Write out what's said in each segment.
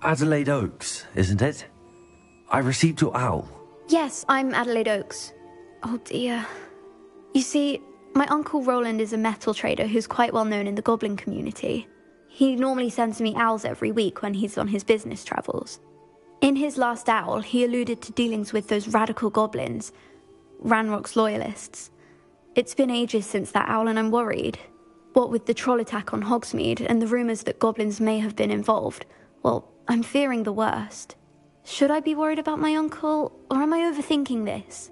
Adelaide Oaks, isn't it? I received your owl. Yes, I'm Adelaide Oaks. Oh dear. You see, my Uncle Roland is a metal trader who's quite well known in the goblin community. He normally sends me owls every week when he's on his business travels. In his last owl, he alluded to dealings with those radical goblins, Ranrock's loyalists. It's been ages since that owl and I'm worried. What with the troll attack on Hogsmeade and the rumours that goblins may have been involved, well, I'm fearing the worst. Should I be worried about my uncle, or am I overthinking this?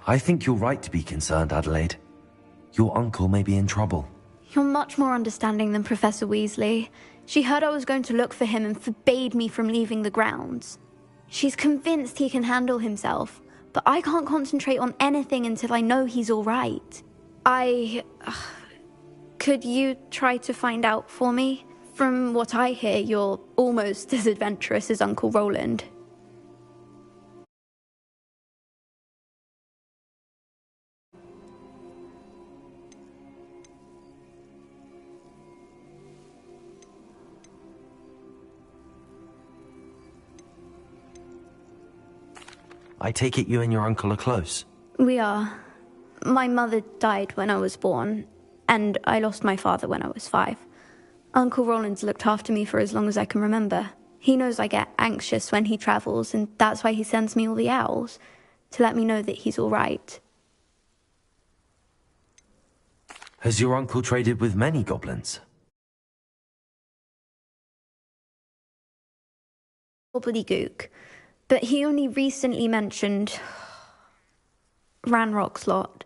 I think you're right to be concerned, Adelaide. Your uncle may be in trouble. You're much more understanding than Professor Weasley. She heard I was going to look for him and forbade me from leaving the grounds. She's convinced he can handle himself, but I can't concentrate on anything until I know he's all right. Could you try to find out for me? From what I hear, you're almost as adventurous as Uncle Roland. I take it you and your uncle are close. We are. My mother died when I was born, and I lost my father when I was 5. Uncle Roland's looked after me for as long as I can remember. He knows I get anxious when he travels, and that's why he sends me all the owls, to let me know that he's all right. Has your uncle traded with many goblins? Gobbledygook. But he only recently mentioned Ranrock's lot,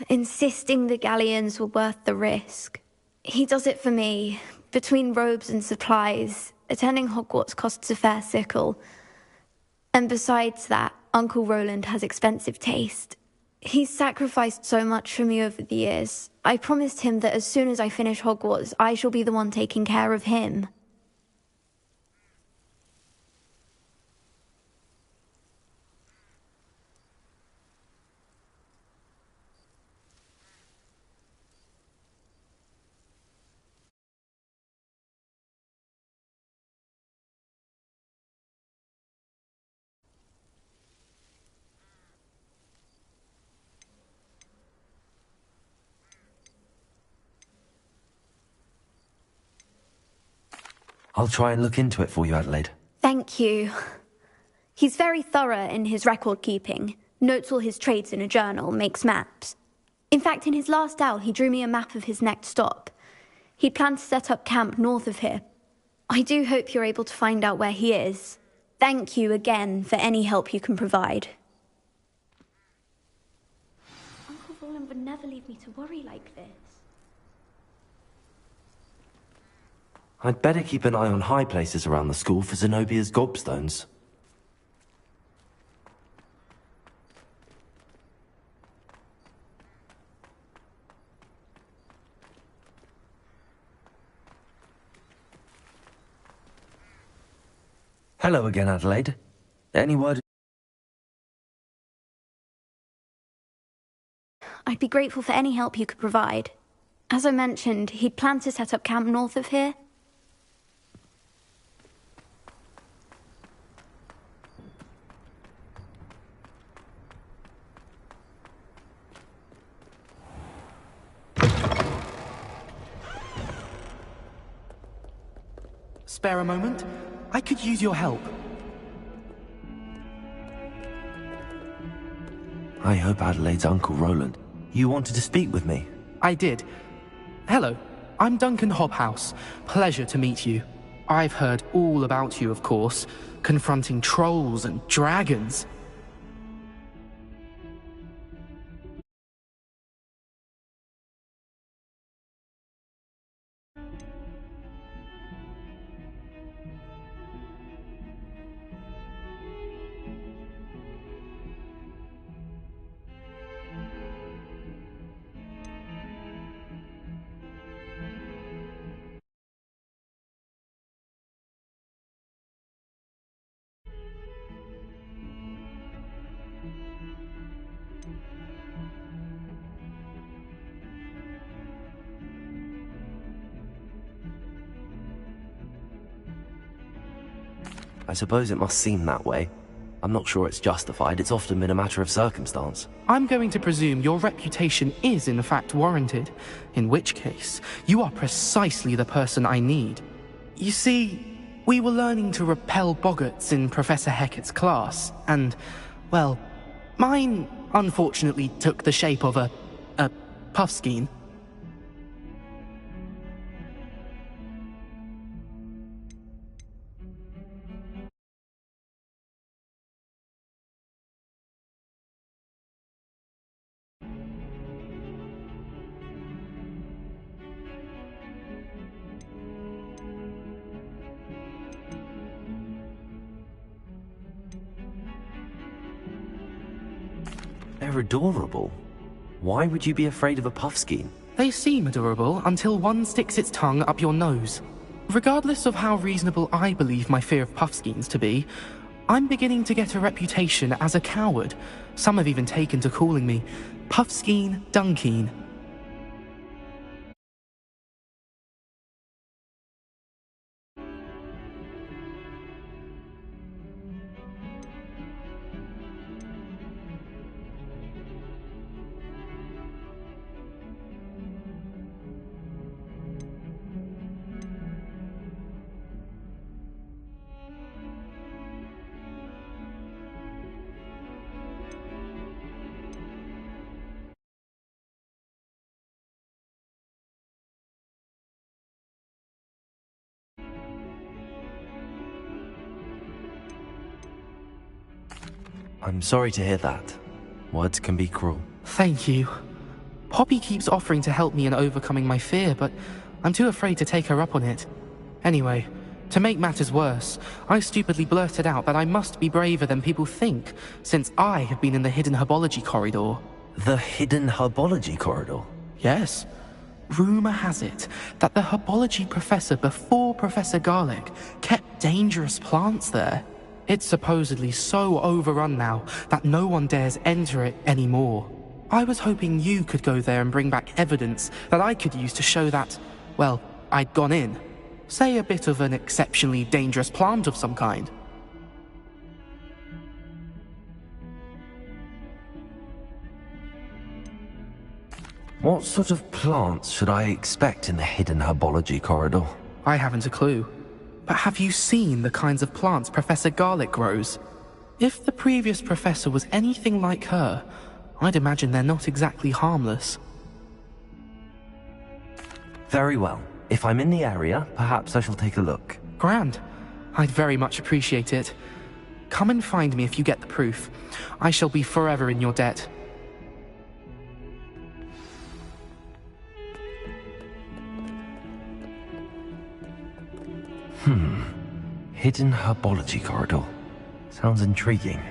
insisting the galleons were worth the risk. He does it for me. Between robes and supplies, attending Hogwarts costs a fair sickle. And besides that, Uncle Roland has expensive taste. He's sacrificed so much for me over the years. I promised him that as soon as I finish Hogwarts, I shall be the one taking care of him. I'll try and look into it for you, Adelaide. Thank you. He's very thorough in his record keeping, notes all his trades in a journal, makes maps. In fact, in his last owl, he drew me a map of his next stop. He planned to set up camp north of here. I do hope you're able to find out where he is. Thank you again for any help you can provide. Uncle Roland would never leave me to worry like this. I'd better keep an eye on high places around the school for Zenobia's gobstones. Hello again, Adelaide. Any word? I'd be grateful for any help you could provide. As I mentioned, he'd planned to set up camp north of here. Spare a moment? I could use your help. I hope Adelaide's Uncle Roland. You wanted to speak with me? I did. Hello, I'm Duncan Hobhouse. Pleasure to meet you. I've heard all about you, of course, confronting trolls and dragons. I suppose it must seem that way. I'm not sure it's justified. It's often been a matter of circumstance. I'm going to presume your reputation is in fact warranted, in which case, you are precisely the person I need. You see, we were learning to repel boggarts in Professor Hecat's class, and, well, mine unfortunately took the shape of a puffskein. They're adorable. Why would you be afraid of a puffskein? They seem adorable until one sticks its tongue up your nose. Regardless of how reasonable I believe my fear of puffskeins to be, I'm beginning to get a reputation as a coward. Some have even taken to calling me Puffskein Dunkeen. I'm sorry to hear that. Words can be cruel. Thank you. Poppy keeps offering to help me in overcoming my fear, but I'm too afraid to take her up on it. Anyway, to make matters worse, I stupidly blurted out that I must be braver than people think, since I have been in the hidden herbology corridor. The hidden herbology corridor? Yes. Rumor has it that the herbology professor before Professor Garlic kept dangerous plants there. It's supposedly so overrun now that no one dares enter it anymore. I was hoping you could go there and bring back evidence that I could use to show that, well, I'd gone in. Say a bit of an exceptionally dangerous plant of some kind. What sort of plants should I expect in the hidden herbology corridor? I haven't a clue. But have you seen the kinds of plants Professor Garlic grows? If the previous professor was anything like her, I'd imagine they're not exactly harmless. Very well. If I'm in the area, perhaps I shall take a look. Grand. I'd very much appreciate it. Come and find me if you get the proof. I shall be forever in your debt. Hidden herbology corridor. Sounds intriguing.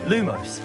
Lumos.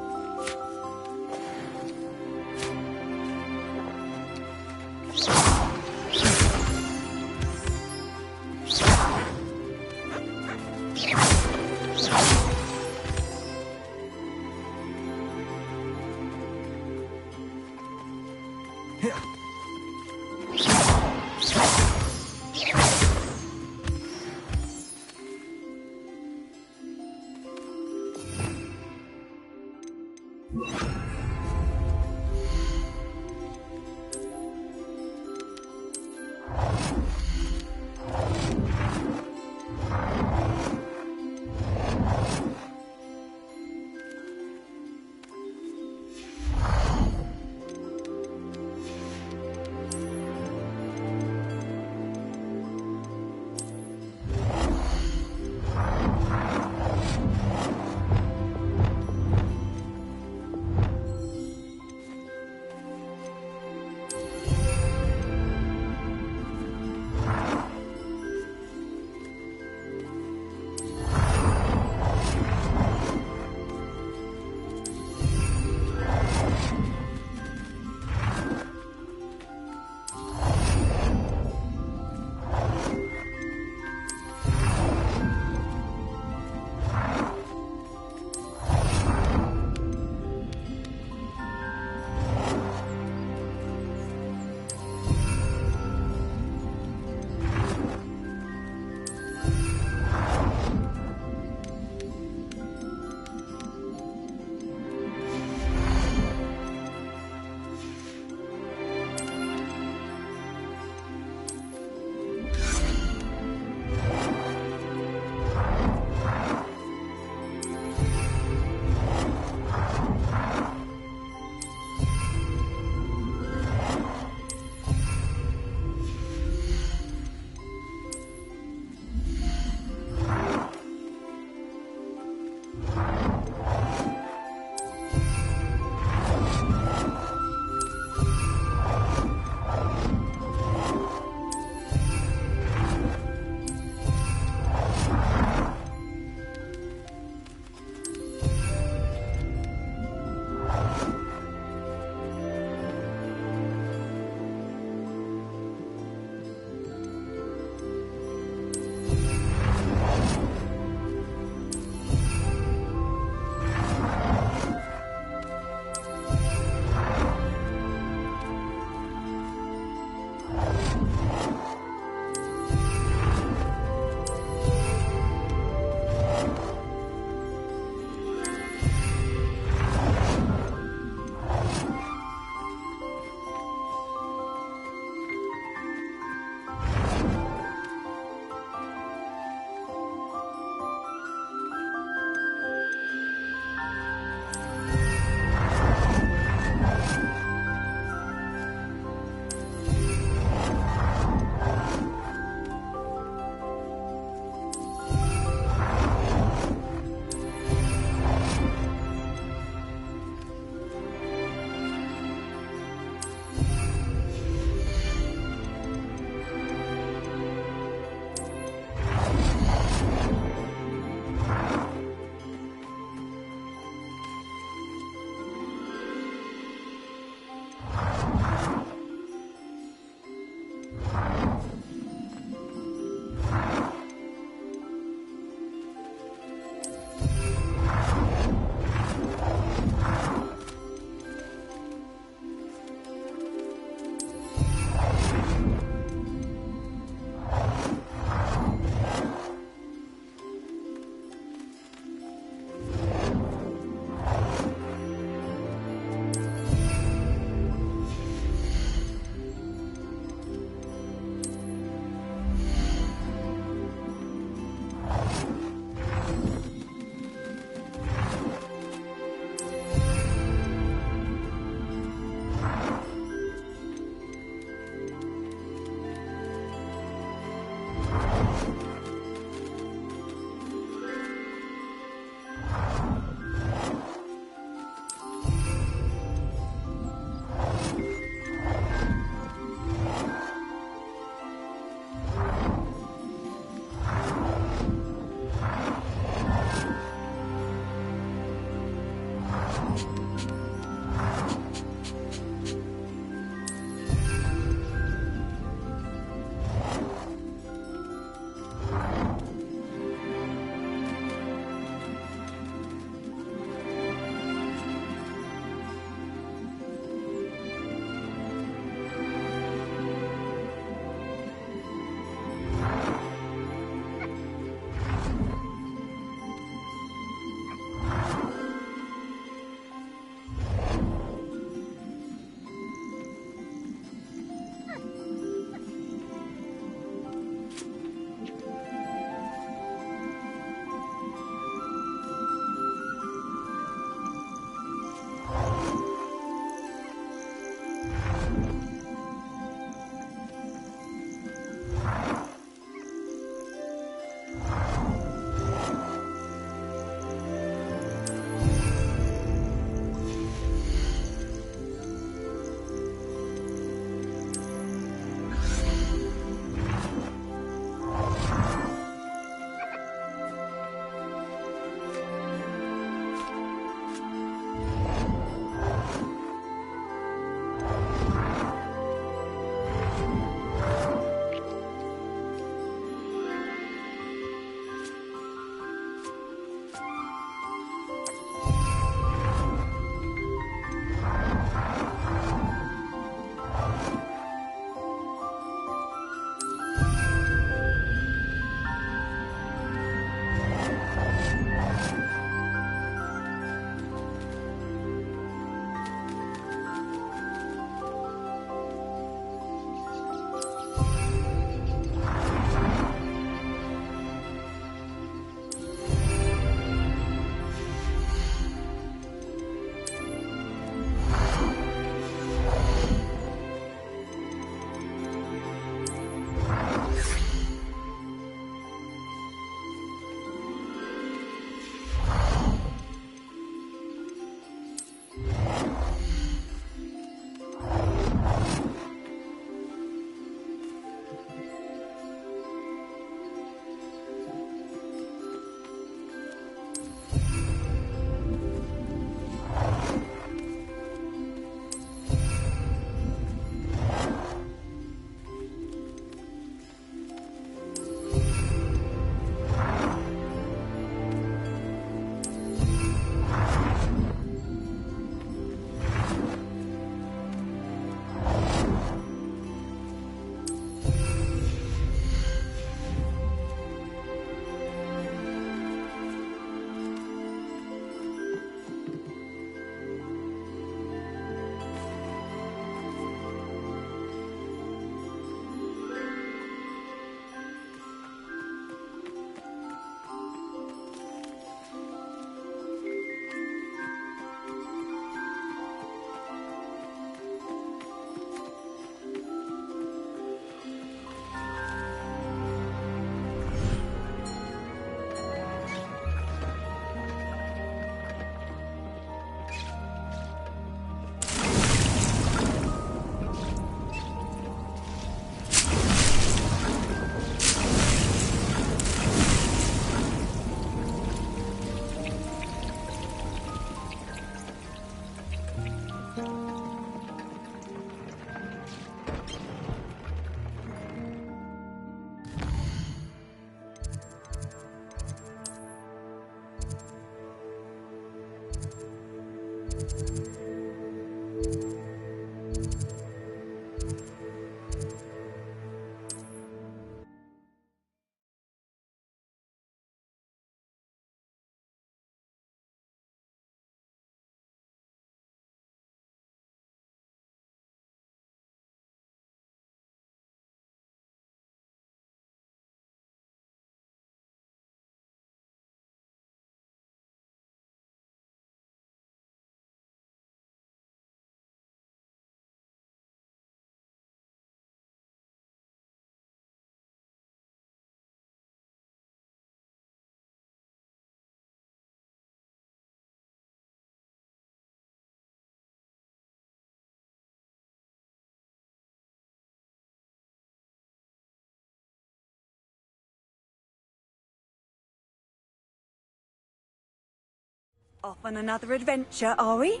Off on another adventure, are we?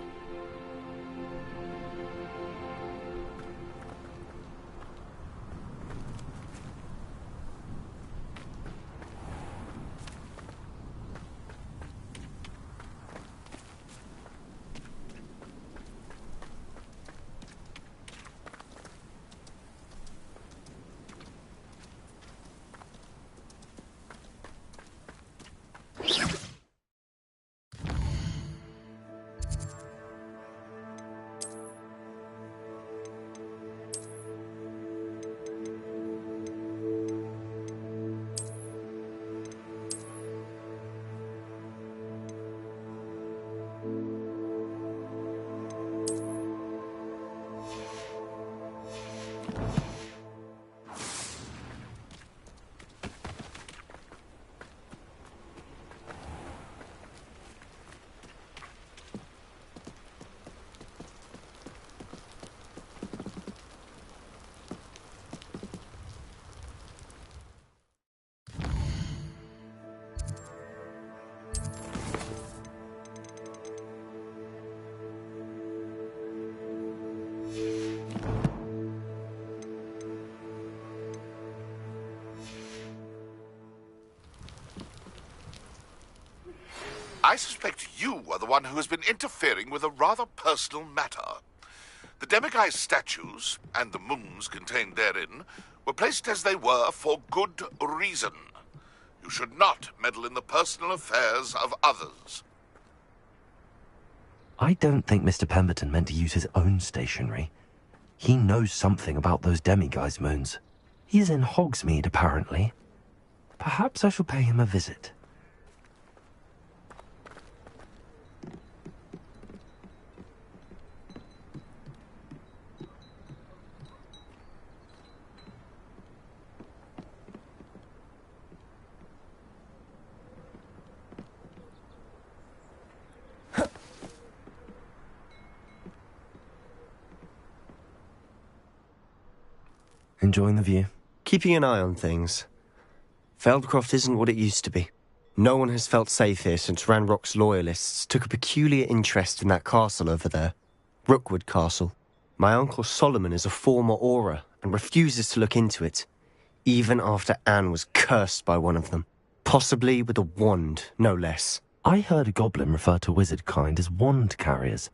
I suspect you are the one who has been interfering with a rather personal matter. The demiguise statues, and the moons contained therein, were placed as they were for good reason. You should not meddle in the personal affairs of others. I don't think Mr. Pemberton meant to use his own stationery. He knows something about those demiguise moons. He's in Hogsmeade, apparently. Perhaps I shall pay him a visit. Enjoying the view? Keeping an eye on things. Feldcroft isn't what it used to be. No one has felt safe here since Ranrock's loyalists took a peculiar interest in that castle over there. Rookwood Castle. My uncle Solomon is a former Auror and refuses to look into it, even after Anne was cursed by one of them. Possibly with a wand, no less. I heard a goblin refer to wizard kind as wand carriers.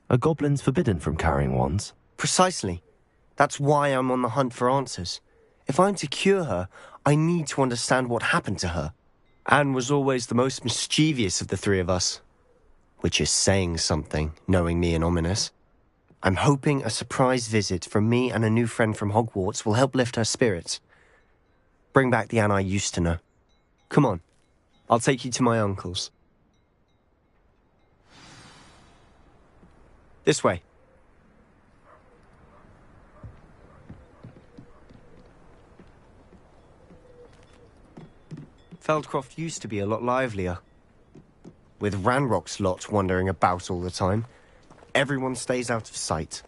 Are goblins forbidden from carrying wands? Precisely. That's why I'm on the hunt for answers. If I'm to cure her, I need to understand what happened to her. Anne was always the most mischievous of the three of us. Which is saying something, knowing me and ominous. I'm hoping a surprise visit from me and a new friend from Hogwarts will help lift her spirits. Bring back the Anne I used to know. Come on, I'll take you to my uncle's. This way. Feldcroft used to be a lot livelier. With Ranrock's lot wandering about all the time, everyone stays out of sight.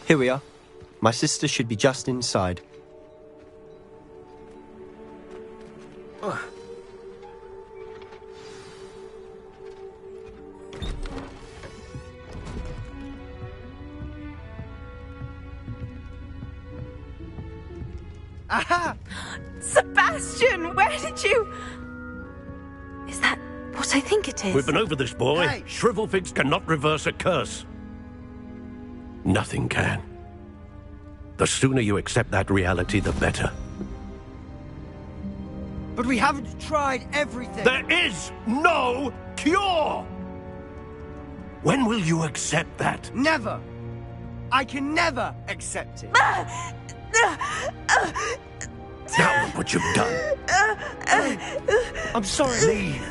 Here we are. My sister should be just inside. Aha! Sebastian, where did you... Is that what I think it is? We've been over this, boy. Hey. Shrivelfigs cannot reverse a curse. Nothing can. The sooner you accept that reality, the better. But we haven't tried everything. There is no cure! When will you accept that? Never. I can never accept it. Now look what you've done. I'm sorry. Leave.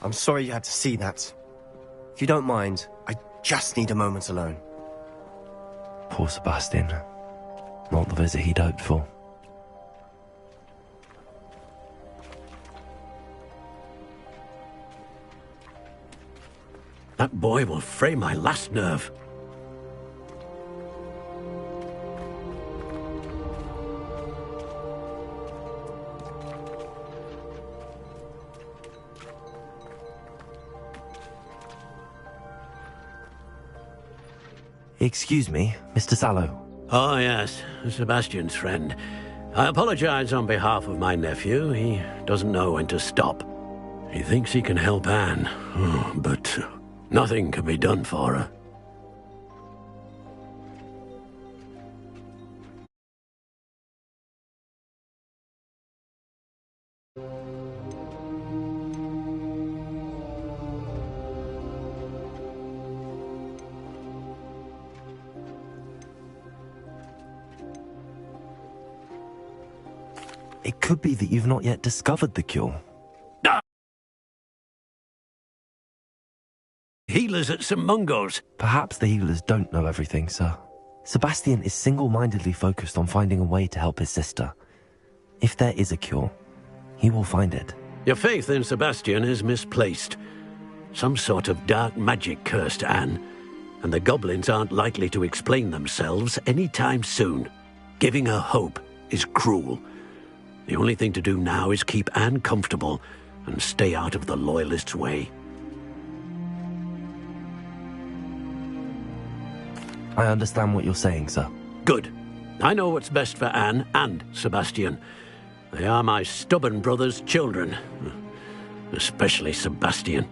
I'm sorry you had to see that. If you don't mind, I just need a moment alone. Poor Sebastian. Not the visit he'd hoped for. That boy will fray my last nerve. Excuse me, Mr. Sallow. Oh, yes, Sebastian's friend. I apologize on behalf of my nephew. He doesn't know when to stop. He thinks he can help Anne, but nothing can be done for her. It could be that you've not yet discovered the cure. Healers at St. Mungo's. Perhaps the healers don't know everything, sir. Sebastian is single-mindedly focused on finding a way to help his sister. If there is a cure, he will find it. Your faith in Sebastian is misplaced. Some sort of dark magic cursed Anne, and the goblins aren't likely to explain themselves anytime soon. Giving her hope is cruel. The only thing to do now is keep Anne comfortable and stay out of the Loyalists' way. I understand what you're saying, sir. Good. I know what's best for Anne and Sebastian. They are my stubborn brother's children. Especially Sebastian.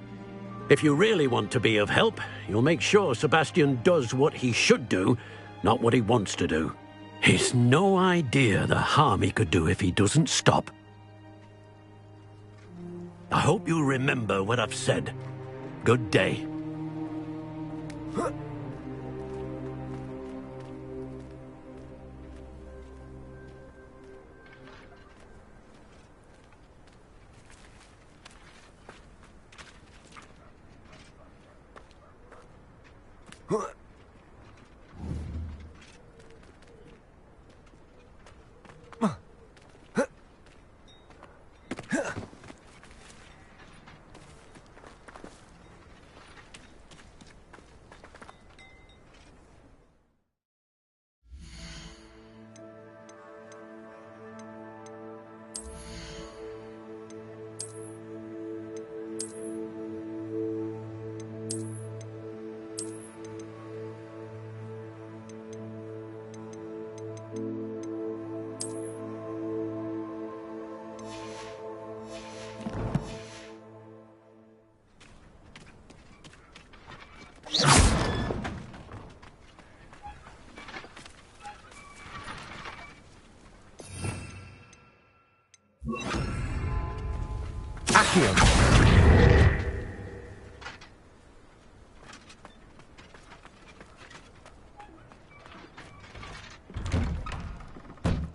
If you really want to be of help, you'll make sure Sebastian does what he should do, not what he wants to do. He's no idea the harm he could do if he doesn't stop. I hope you remember what I've said. Good day.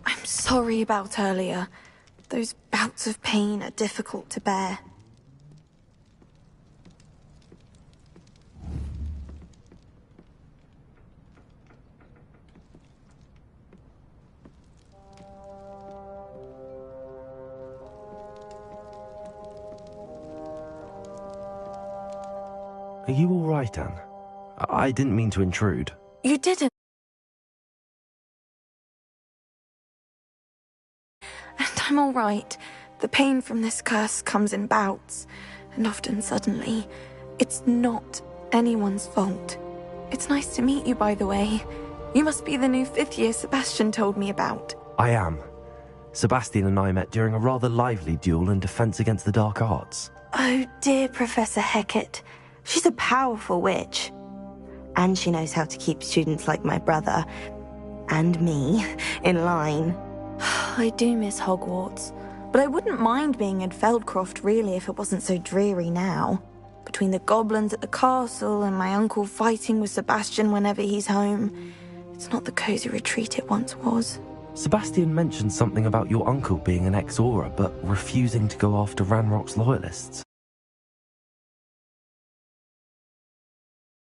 I'm sorry about earlier. Those bouts of pain are difficult to bear. Are you all right, Anne? I didn't mean to intrude. You didn't. And I'm all right. The pain from this curse comes in bouts, and often suddenly. It's not anyone's fault. It's nice to meet you, by the way. You must be the new 5th year Sebastian told me about. I am. Sebastian and I met during a rather lively duel in Defense Against the Dark Arts. Oh dear, Professor Hecat. She's a powerful witch. And she knows how to keep students like my brother, and me, in line. I do miss Hogwarts, but I wouldn't mind being in Feldcroft really if it wasn't so dreary now. Between the goblins at the castle and my uncle fighting with Sebastian whenever he's home, it's not the cozy retreat it once was. Sebastian mentioned something about your uncle being an ex-Auror, but refusing to go after Ranrock's loyalists.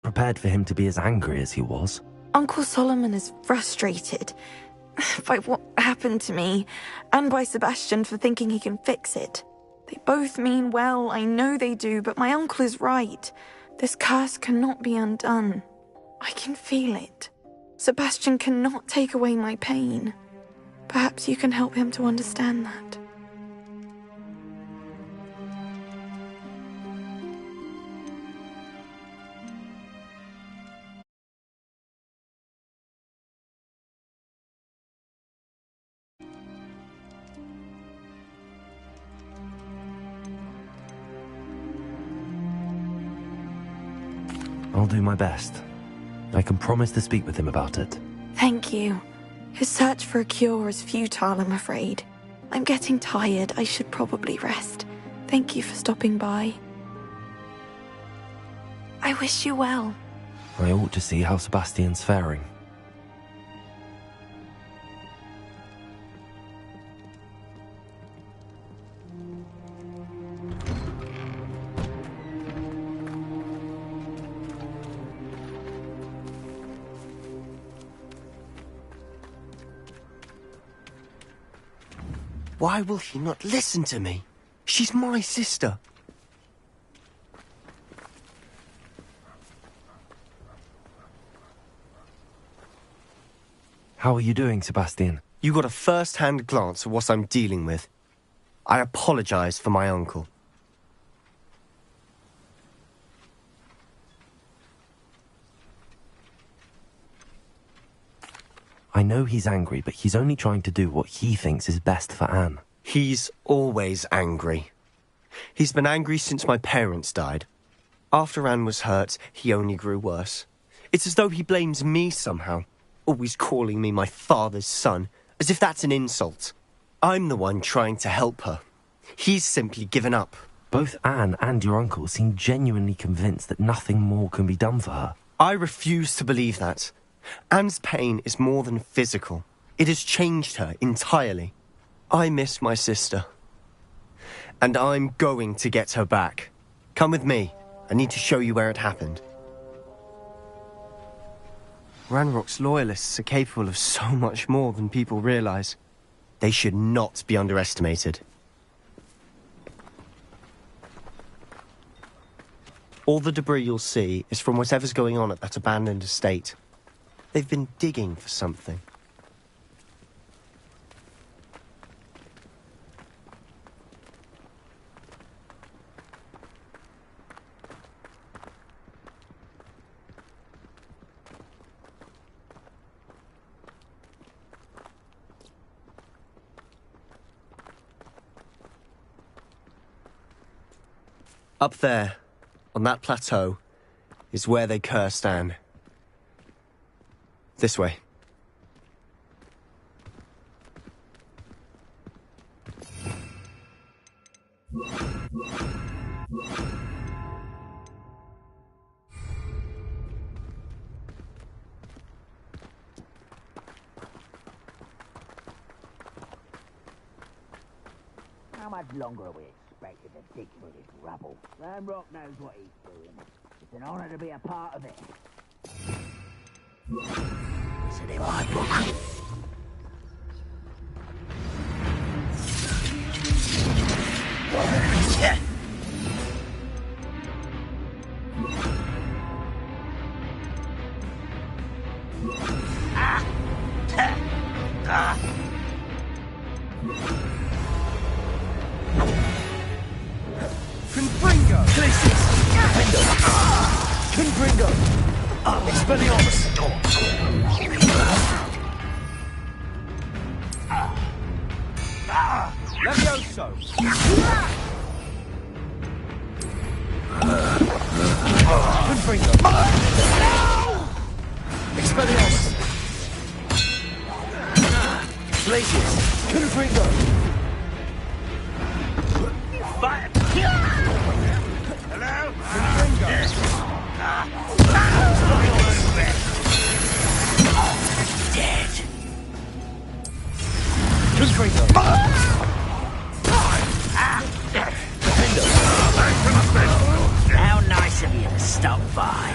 Prepared for him to be as angry as he was. Uncle Solomon is frustrated by what happened to me, and by Sebastian for thinking he can fix it. They both mean well, I know they do, but my uncle is right. This curse cannot be undone. I can feel it. Sebastian cannot take away my pain. Perhaps you can help him to understand that. I'll do my best. I can promise to speak with him about it. Thank you. His search for a cure is futile, I'm afraid. I'm getting tired. I should probably rest. Thank you for stopping by. I wish you well. I ought to see how Sebastian's faring. Why will he not listen to me? She's my sister. How are you doing, Sebastian? You got a first-hand glance at what I'm dealing with. I apologize for my uncle. I know he's angry, but he's only trying to do what he thinks is best for Anne. He's always angry. He's been angry since my parents died. After Anne was hurt, he only grew worse. It's as though he blames me somehow, always calling me my father's son, as if that's an insult. I'm the one trying to help her. He's simply given up. Both Anne and your uncle seem genuinely convinced that nothing more can be done for her. I refuse to believe that. Anne's pain is more than physical. It has changed her entirely. I miss my sister. And I'm going to get her back. Come with me. I need to show you where it happened. Ranrock's loyalists are capable of so much more than people realize. They should not be underestimated. All the debris you'll see is from whatever's going on at that abandoned estate. They've been digging for something. Up there, on that plateau, is where they cursed Anne. This way. How much longer are we expected to dig through this rubble? Ranrock knows what he's doing. It's an honor to be a part of it. It's in my book. Confringo! Expelliarmus! Levioso! Confringo! Expelliarmus! Glacius! Confringo! Hello? Dead. Confringo! How nice of you to stop by.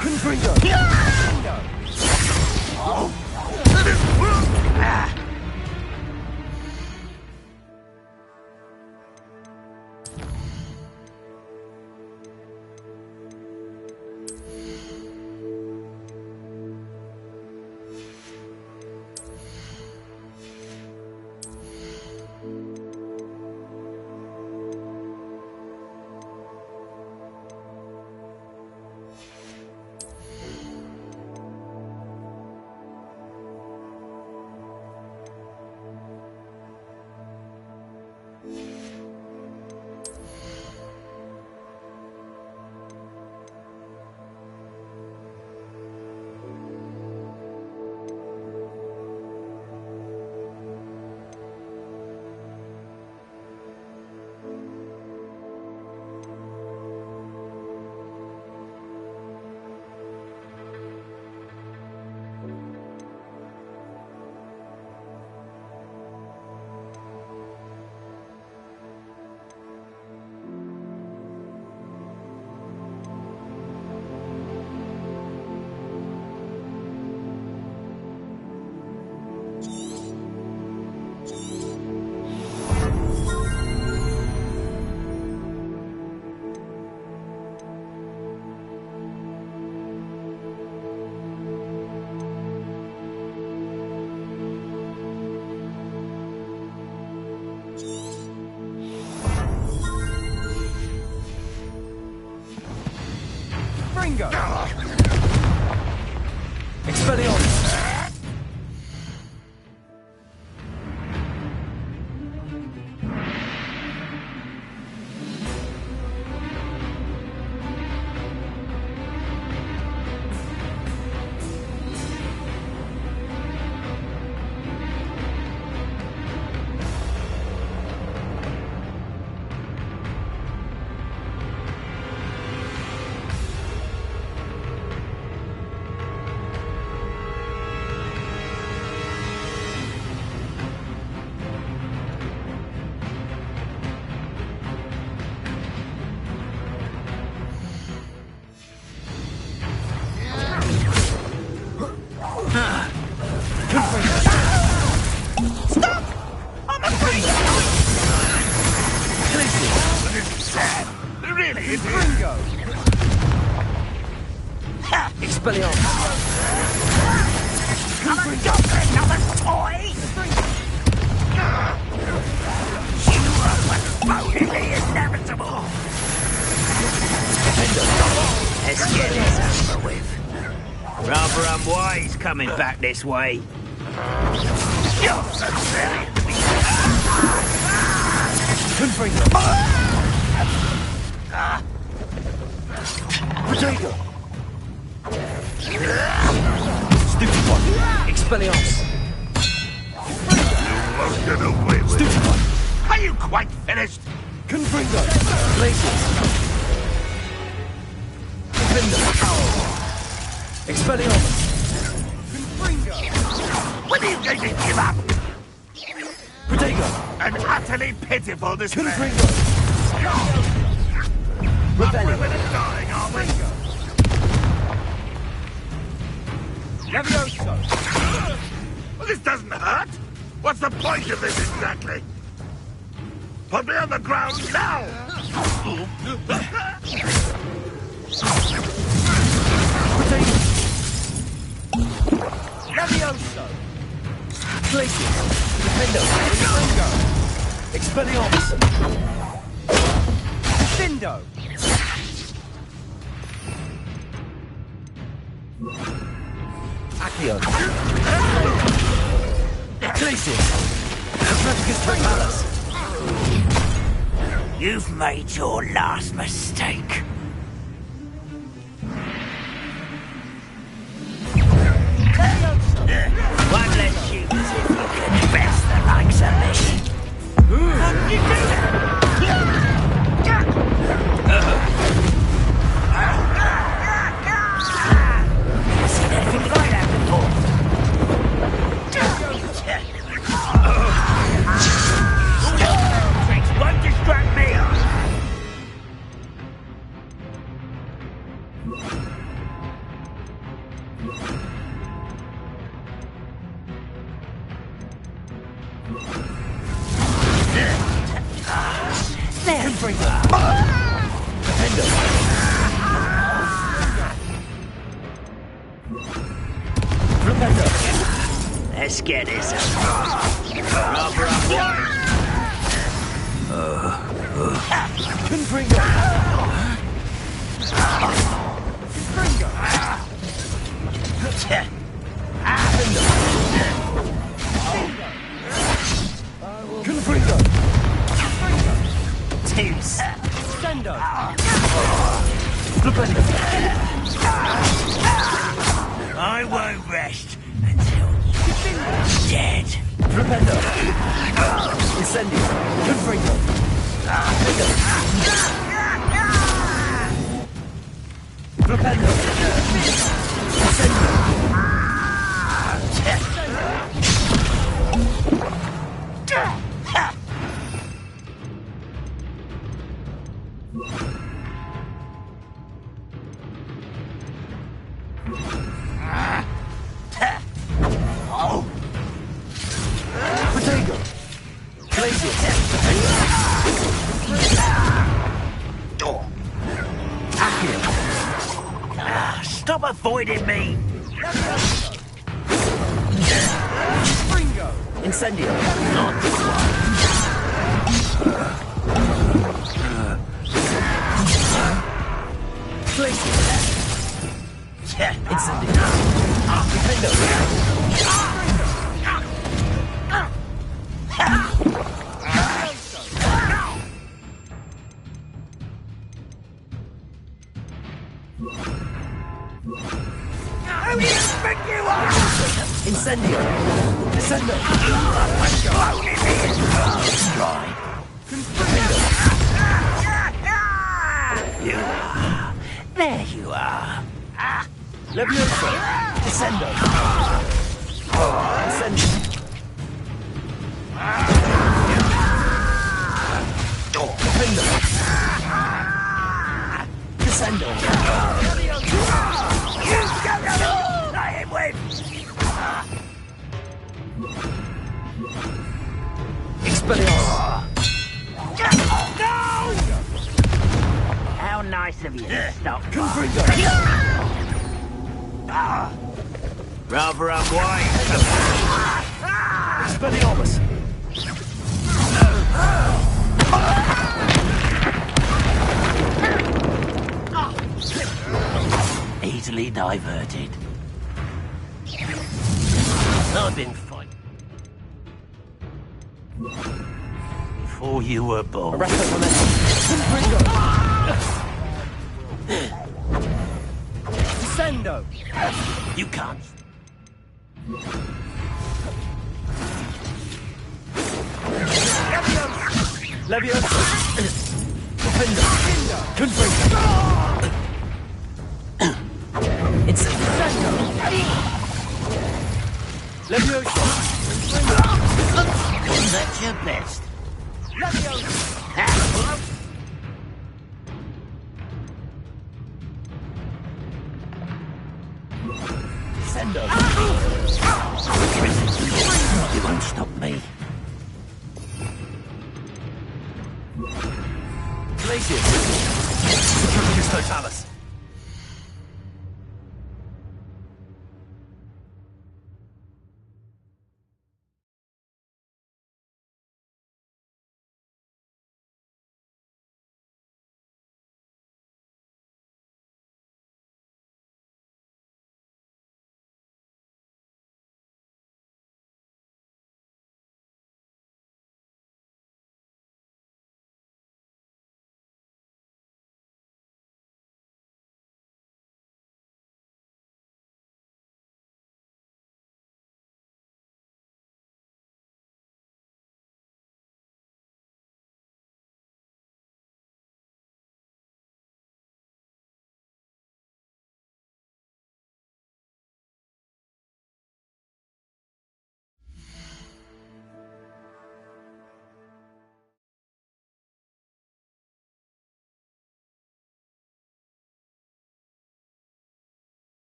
Confringo! Ringo! Expelliarmus! Expelliarmus! Come on, another toy! You are what's bodily inevitable! Let's get this over with. Rather unwise coming back this way. You're so silly. Confringo! Potato! Stupid one! Expelliarmus! You won't get away with Stupid one! Are you quite finished? Confringo! Glacius! Gryffindor! Expelliarmus! When are you going to give up? Potato! An utterly pitiful display. Confringo! Rebellion! We're dying, are we? Levioso! Well, this doesn't hurt. What's the point of this exactly? Put me on the ground now! Levioso! Glacius! Gryffindor! Expelliarmus! Gryffindor! Accio. Glacius. Palace. You've made your last mistake. One less shoot if you can best the likes of me. Seen anything like that before? Tricks won't distract me. Let's get this rubber up wide. Confringo. Confringo. Teams. Sendo! I won't rest until you're dead. Flipendo. Incendio. Confringo. Flipendo. Incendio. Potato. Glacius. Accio. Stop avoiding me. Ringo! Incendio. Not this one. Glacius. Incendio. Defendo. Who do you think you are? Incendio. Descendo. Only me is dry. You are. There you are. Levioso. Descendo. Incendio. Defendo. Descendo. You go to I am with. Expelliarmus. No! How nice of you to stop. Confringo. Rather unwise. Expelliarmus. Easily diverted. I've been fighting before you were born. Sendo! You can't. Levioso. Defendo. Confringo. Incendio. Levioso. Wasn't that your best? Sendo. You won't stop me. Glacius. Totalis.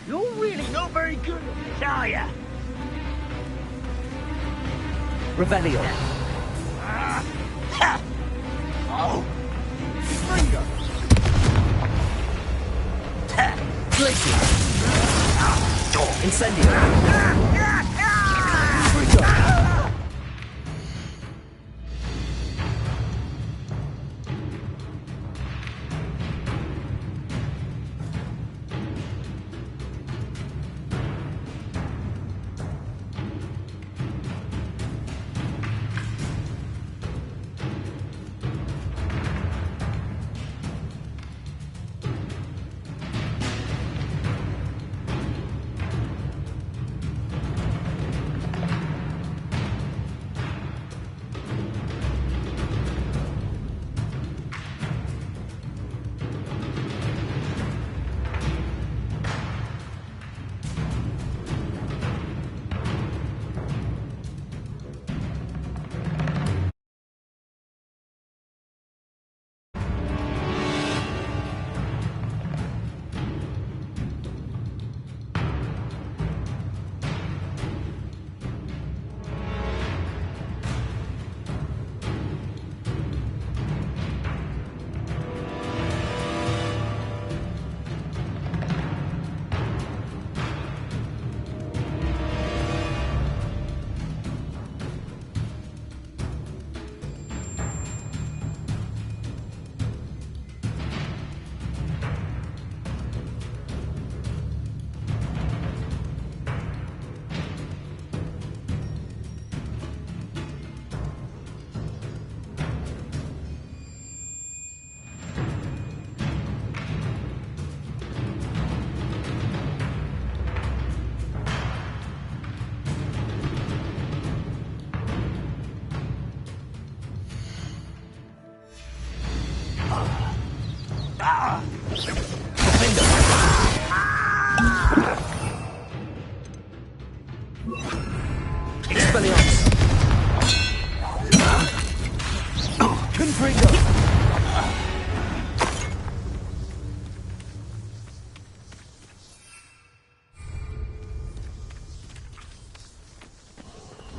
You're really not very good at this, are you? Revelio. Oh! Ringo. Glacier. Incendio. Frigo. Expelliarmus. Confringo.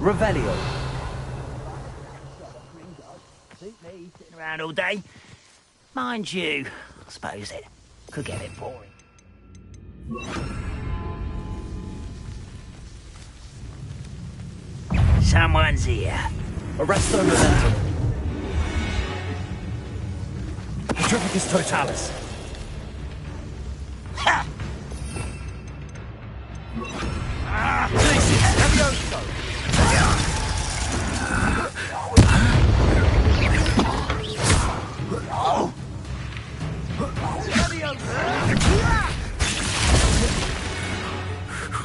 Revelio. Suit me, sitting around all day. Mind you, I suppose it could get a bit boring. Someone's here. Arresto Momentum. Petrificus Totalis. Ha! Glacius Levioso.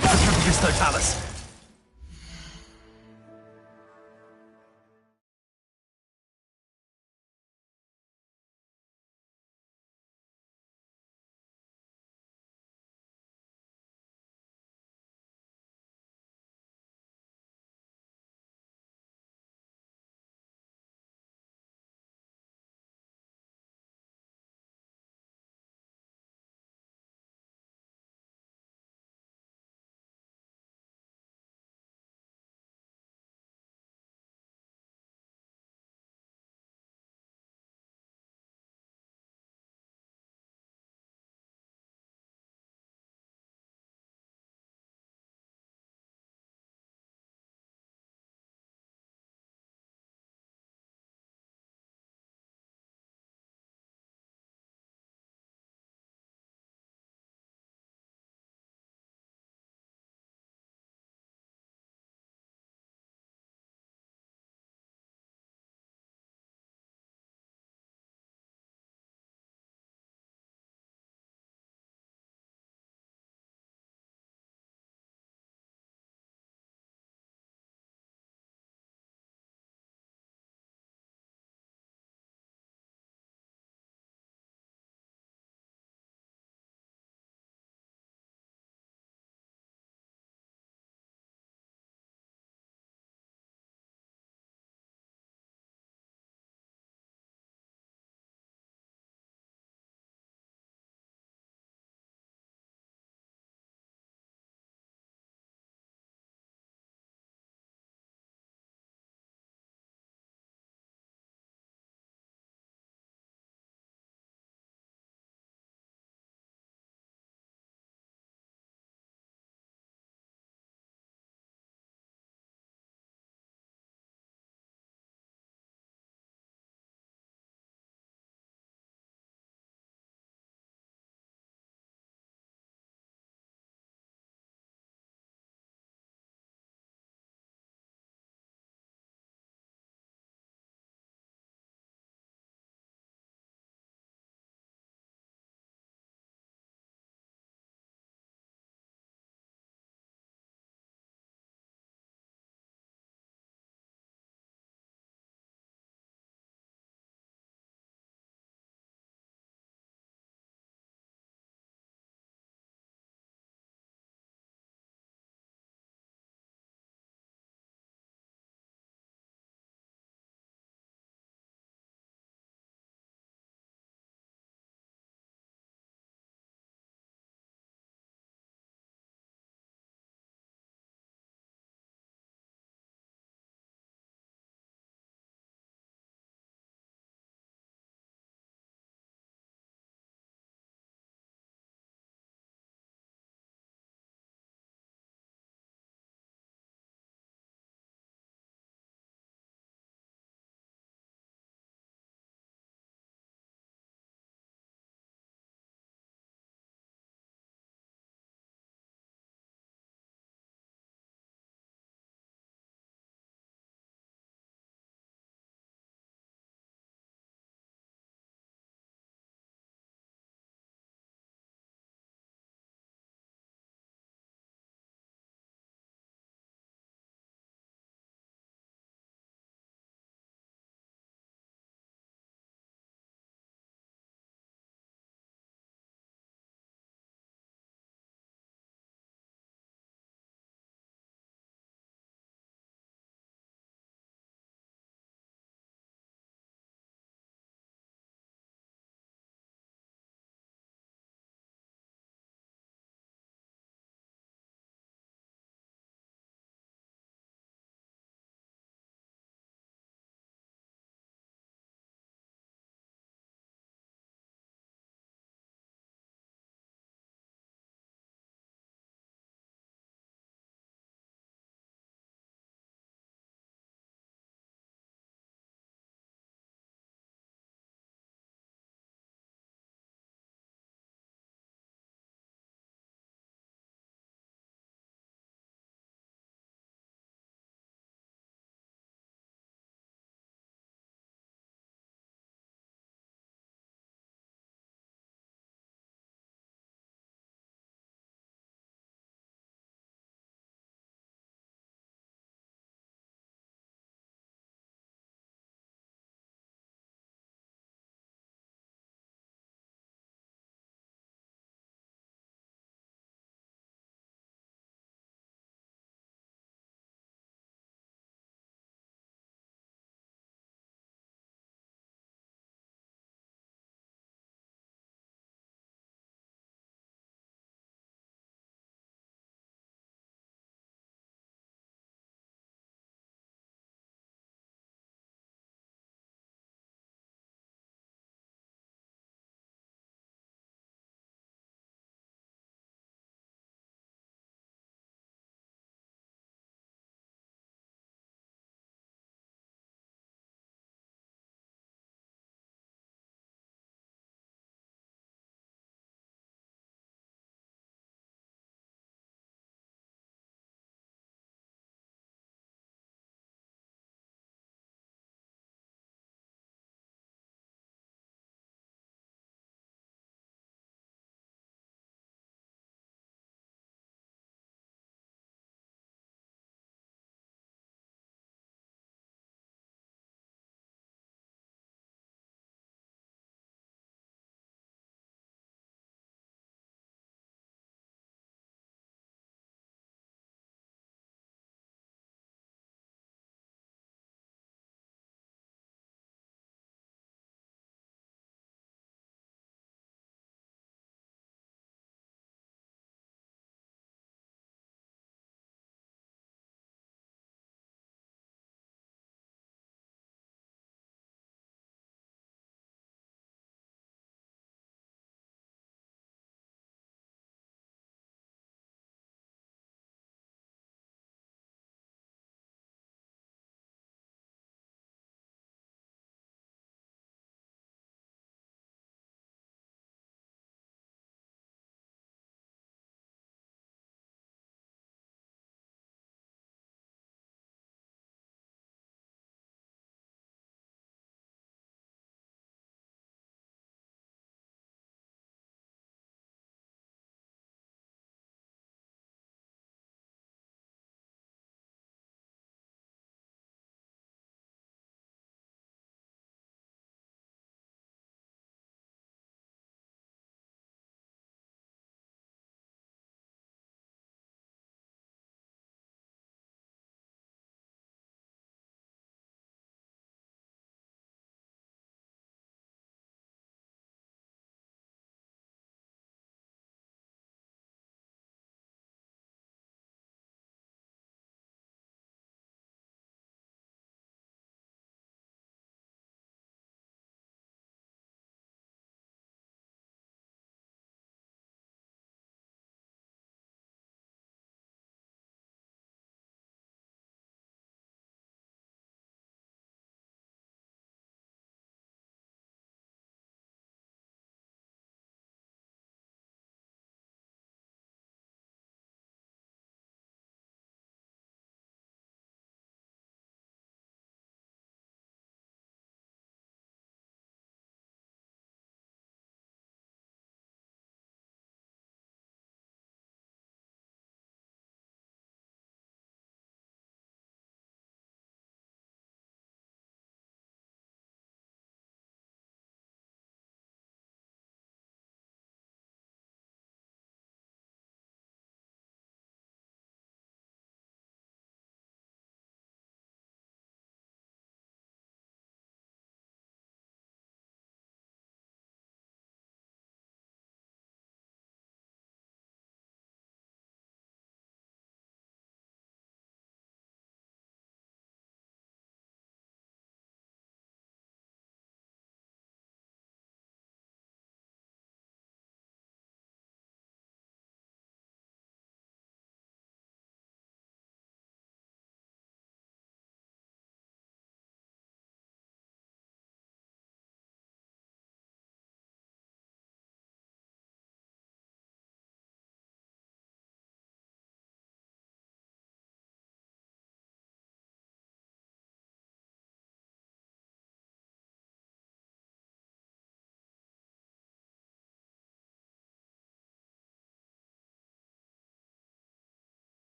Petrificus Totalis.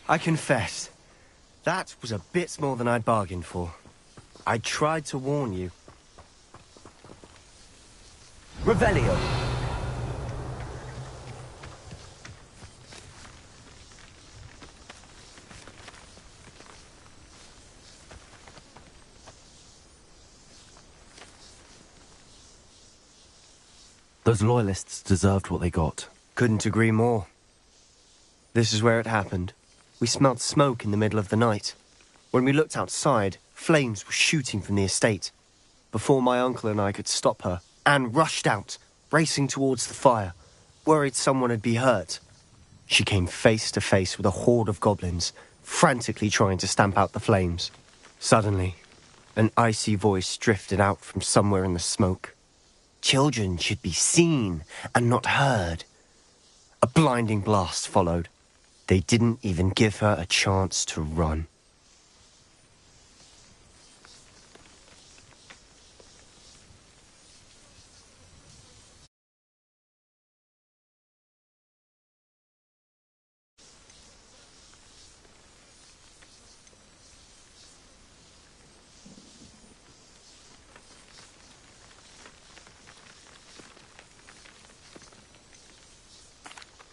I confess, that was a bit more than I'd bargained for. I tried to warn you. Revelio. Those loyalists deserved what they got. Couldn't agree more. This is where it happened. We smelled smoke in the middle of the night. When we looked outside, flames were shooting from the estate. Before my uncle and I could stop her, Anne rushed out, racing towards the fire, worried someone had been hurt. She came face to face with a horde of goblins, frantically trying to stamp out the flames. Suddenly, an icy voice drifted out from somewhere in the smoke. Children should be seen and not heard. A blinding blast followed. They didn't even give her a chance to run.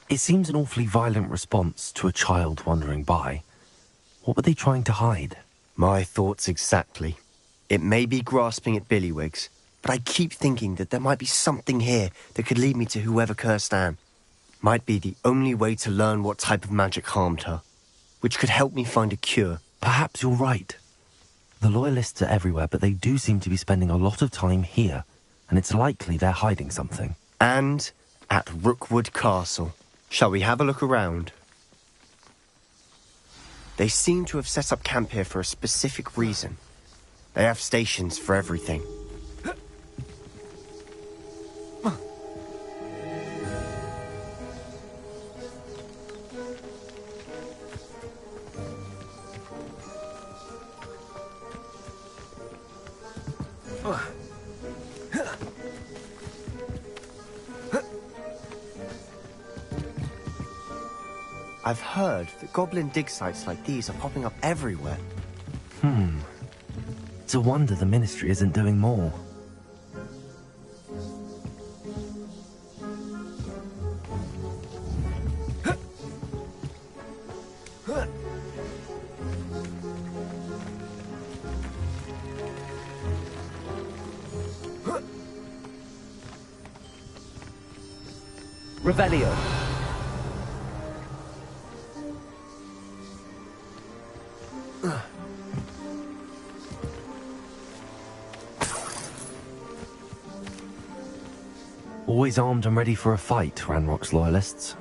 It seems an awfully violent response to a child wandering by. What were they trying to hide? My thoughts exactly. It may be grasping at Billywigs, but I keep thinking that there might be something here that could lead me to whoever cursed Anne. Might be the only way to learn what type of magic harmed her, which could help me find a cure. Perhaps you're right. The loyalists are everywhere, but they do seem to be spending a lot of time here, and it's likely they're hiding something. And at Rookwood Castle. Shall we have a look around? They seem to have set up camp here for a specific reason. They have stations for everything. I've heard that goblin dig sites like these are popping up everywhere. It's a wonder the Ministry isn't doing more. Revelio. Always armed and ready for a fight, Ranrock's loyalists.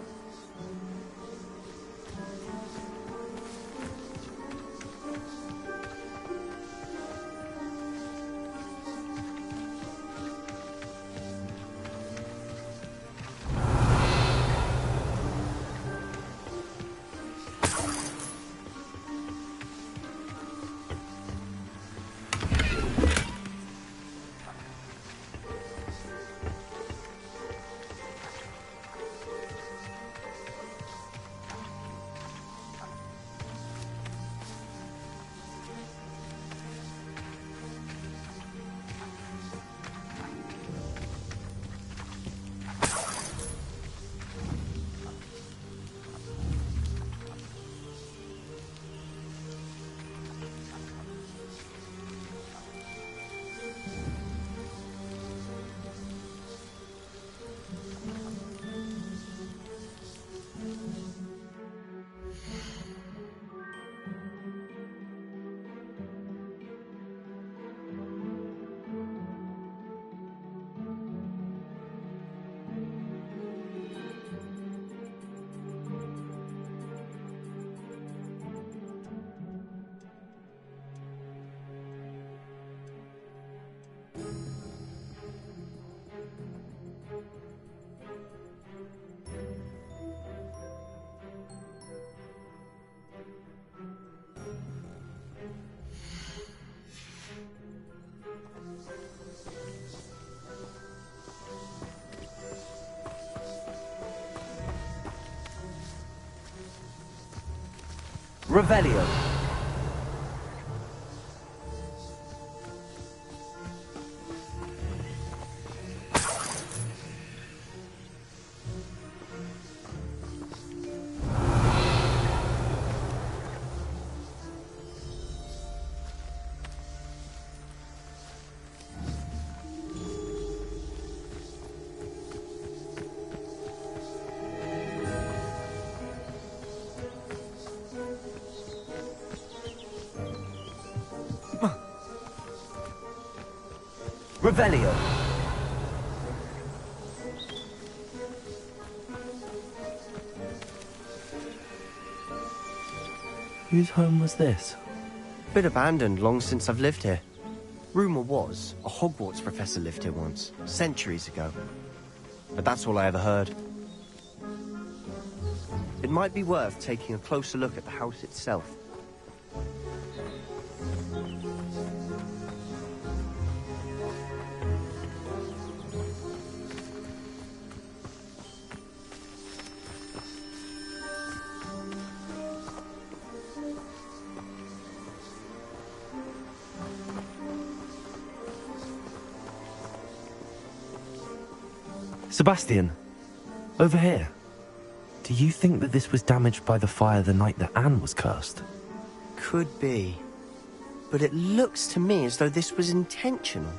Revelio. Revelio. Whose home was this? Bit abandoned long since I've lived here. Rumour was, a Hogwarts professor lived here once, centuries ago. But that's all I ever heard. It might be worth taking a closer look at the house itself. Sebastian, over here. Do you think that this was damaged by the fire the night that Anne was cursed? Could be. But it looks to me as though this was intentional.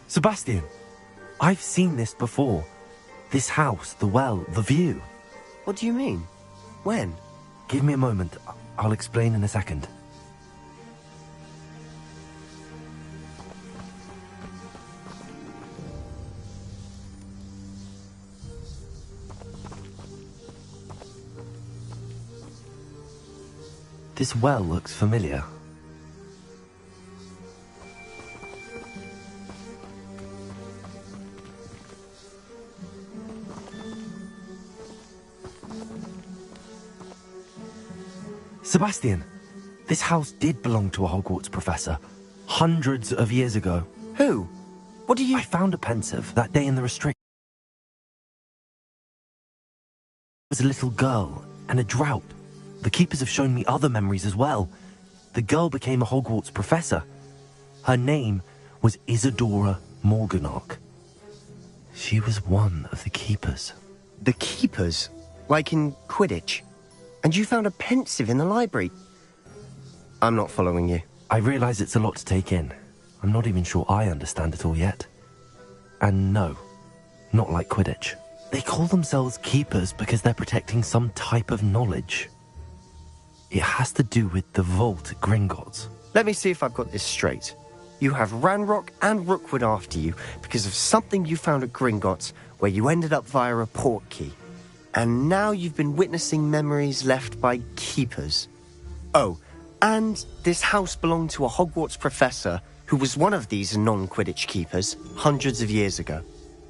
Sebastian, I've seen this before. This house, the well, the view. What do you mean? When? Give me a moment. I'll explain in a second. This well looks familiar. Sebastian, this house did belong to a Hogwarts professor, hundreds of years ago. Who? What do you... I found a pensive that day in the restrict. There was a little girl and a drought. The keepers have shown me other memories as well. The girl became a Hogwarts professor. Her name was Isadora Morganach. She was one of the keepers. The keepers? Like in Quidditch? And you found a pensive in the library? I'm not following you. I realise it's a lot to take in. I'm not even sure I understand it all yet. And no, not like Quidditch. They call themselves keepers because they're protecting some type of knowledge. It has to do with the vault at Gringotts. Let me see if I've got this straight. You have Ranrock and Rookwood after you because of something you found at Gringotts where you ended up via a portkey. And now you've been witnessing memories left by keepers. Oh, and this house belonged to a Hogwarts professor who was one of these non-Quidditch keepers hundreds of years ago.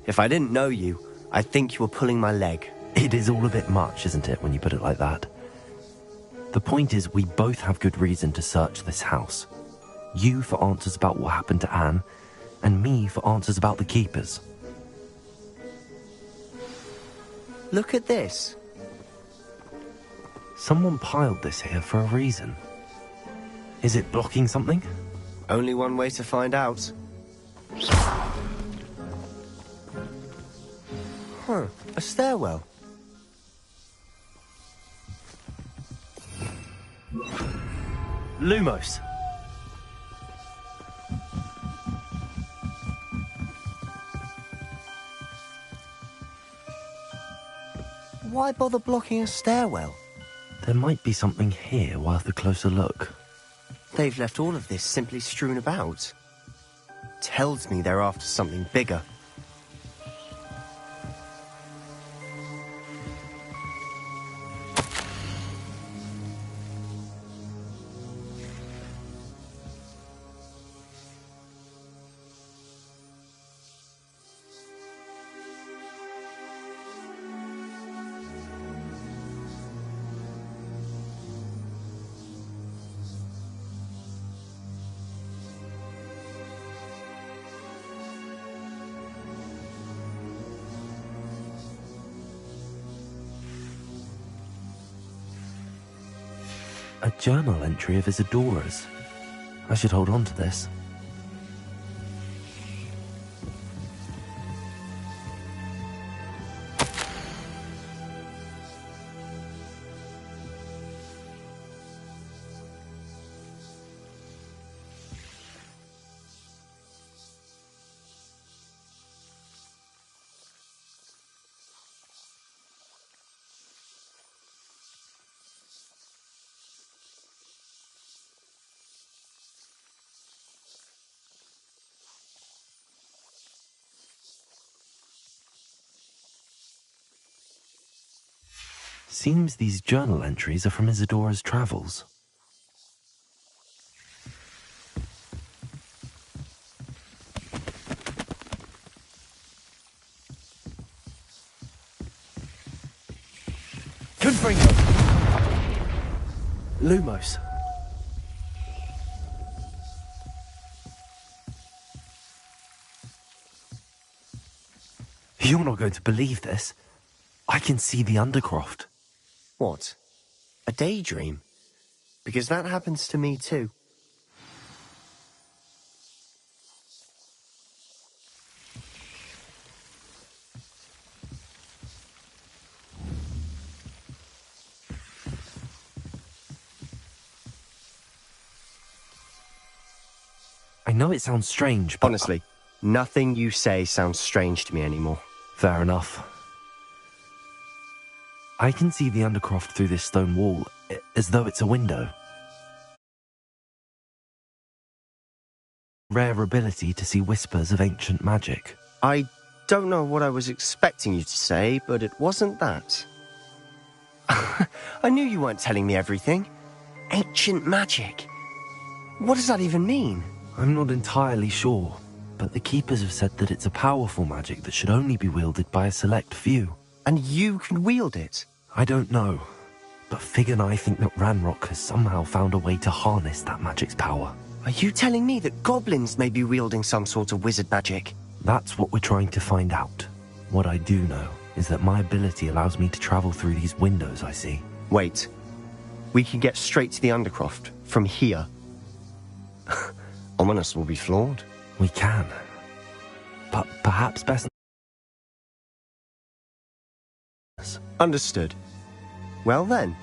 If I didn't know you, I'd think you were pulling my leg. It is all a bit much, isn't it, when you put it like that? The point is, we both have good reason to search this house. You for answers about what happened to Anne, and me for answers about the keepers. Look at this. Someone piled this here for a reason. Is it blocking something? Only one way to find out. Huh, a stairwell. Lumos. Why bother blocking a stairwell? There might be something here worth a closer look. They've left all of this simply strewn about. Tells me they're after something bigger. A journal entry of Isadora's. I should hold on to this. Seems these journal entries are from Isadora's travels. Confringo! Lumos. You're not going to believe this. I can see the Undercroft. What? A daydream? Because that happens to me too. I know it sounds strange, but... Honestly, nothing you say sounds strange to me anymore. Fair enough. I can see the Undercroft through this stone wall, as though it's a window. Rare ability to see whispers of ancient magic. I don't know what I was expecting you to say, but it wasn't that. I knew you weren't telling me everything. Ancient magic. What does that even mean? I'm not entirely sure, but the Keepers have said that it's a powerful magic that should only be wielded by a select few. And you can wield it? I don't know, but Fig and I think that Ranrock has somehow found a way to harness that magic's power. Are you telling me that goblins may be wielding some sort of wizard magic? That's what we're trying to find out. What I do know is that my ability allows me to travel through these windows I see. Wait. We can get straight to the Undercroft from here. Ominous will be flawed. We can. But perhaps best... Understood. Well then,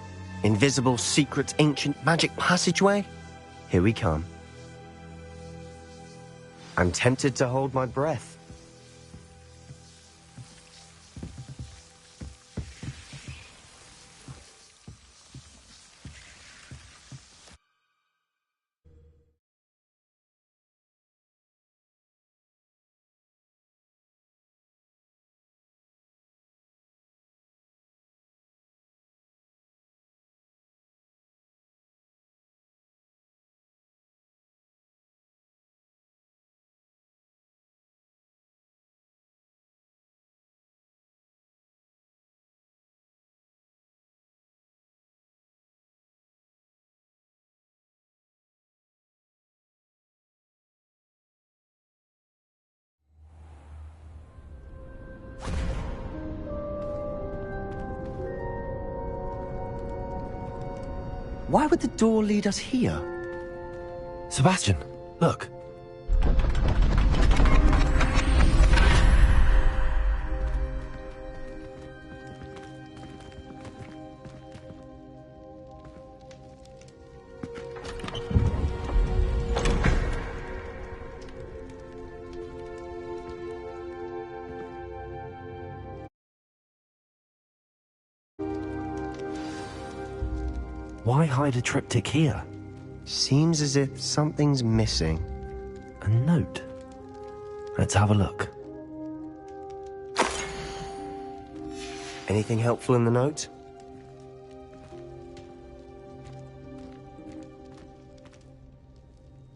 invisible, secret, ancient magic passageway? Here we come. I'm tempted to hold my breath. Why would the door lead us here? Sebastian, look. Why hide a triptych here? Seems as if something's missing. A note. Let's have a look. Anything helpful in the note?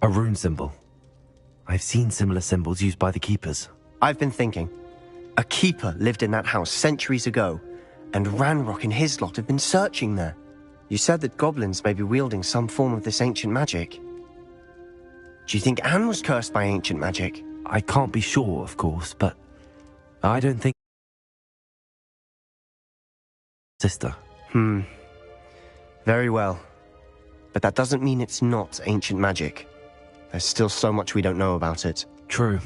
A rune symbol. I've seen similar symbols used by the Keepers. I've been thinking. A Keeper lived in that house centuries ago, and Ranrock and his lot have been searching there. You said that goblins may be wielding some form of this ancient magic. Do you think Anne was cursed by ancient magic? I can't be sure, of course, but I don't think... Sister. Very well. But that doesn't mean it's not ancient magic. There's still so much we don't know about it. True.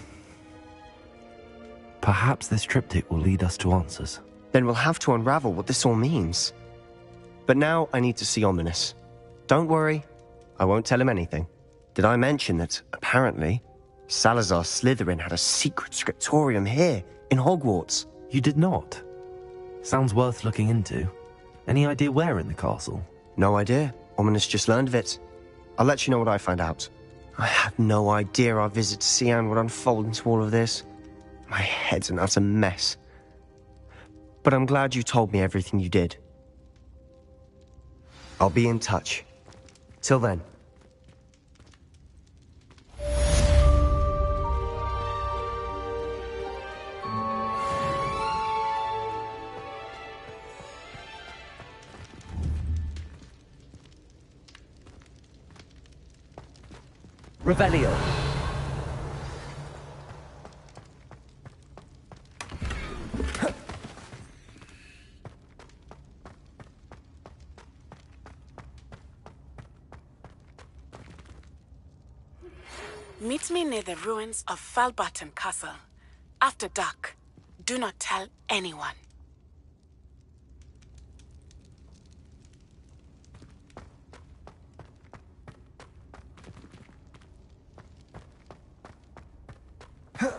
Perhaps this triptych will lead us to answers. Then we'll have to unravel what this all means. But now I need to see Ominous. Don't worry, I won't tell him anything. Did I mention that, apparently, Salazar Slytherin had a secret scriptorium here, in Hogwarts? You did not? Sounds worth looking into. Any idea where in the castle? No idea. Ominous just learned of it. I'll let you know what I find out. I had no idea our visit to Cian would unfold into all of this. My head's an utter mess. But I'm glad you told me everything you did. I'll be in touch. Till then. Revelio. Meet me near the ruins of Falbarton Castle. After dark. Do not tell anyone. Huh.